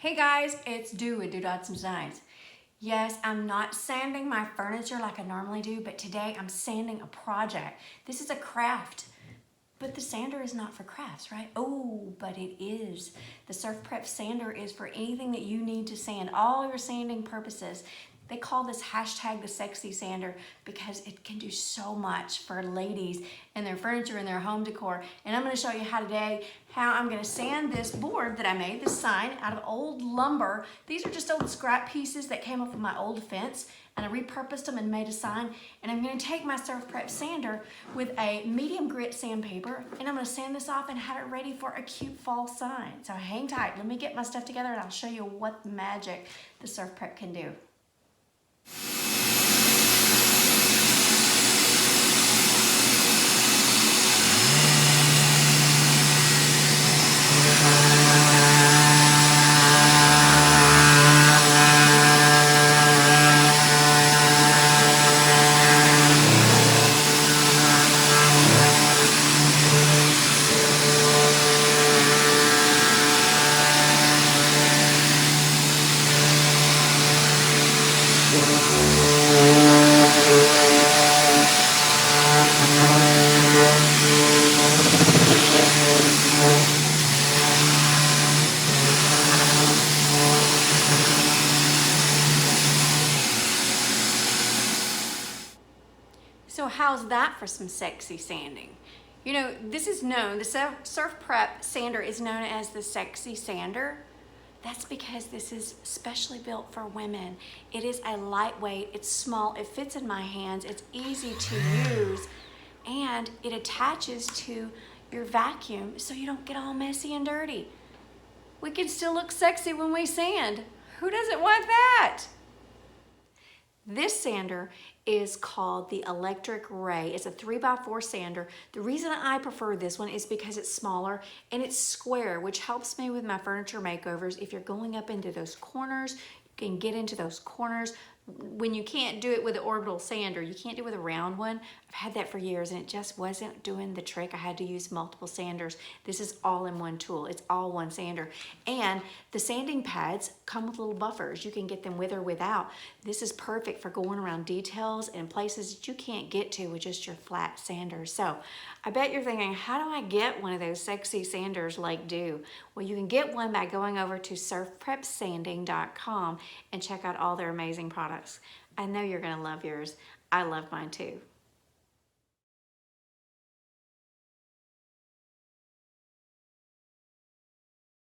Hey guys, it's Do with Dodson Designs. Yes, I'm not sanding my furniture like I normally do, but today I'm sanding a project. This is a craft, but the sander is not for crafts, right? Oh, but it is. The SurfPrep Sander is for anything that you need to sand, all your sanding purposes. They call this hashtag the sexy sander because it can do so much for ladies and their furniture and their home decor. And I'm going to show you how I'm going to sand this board that I made, this sign, out of old lumber. These are just old scrap pieces that came off of my old fence, and I repurposed them and made a sign. And I'm going to take my SurfPrep sander with a medium grit sandpaper, and I'm going to sand this off and have it ready for a cute fall sign. So hang tight. Let me get my stuff together and I'll show you what magic the SurfPrep can do. So how's that for some sexy sanding? You know, this is known, the SurfPrep sander is known as the sexy sander. That's because this is specially built for women. It is a lightweight, it's small, it fits in my hands, it's easy to use, and it attaches to your vacuum so you don't get all messy and dirty. We can still look sexy when we sand. Who doesn't want that? This sander is called the Electric Ray. It's a 3x4 sander. The reason I prefer this one is because it's smaller and it's square, which helps me with my furniture makeovers. If you're going up into those corners, you can get into those corners. When you can't do it with an orbital sander, you can't do it with a round one. I've had that for years and it just wasn't doing the trick. I had to use multiple sanders. This is all in one tool. It's all one sander. And the sanding pads come with little buffers. You can get them with or without. This is perfect for going around details and places that you can't get to with just your flat sander. So I bet you're thinking, how do I get one of those sexy sanders like Do? Well, you can get one by going over to surfprepsanding.com and check out all their amazing products. I know you're gonna love yours. I love mine too.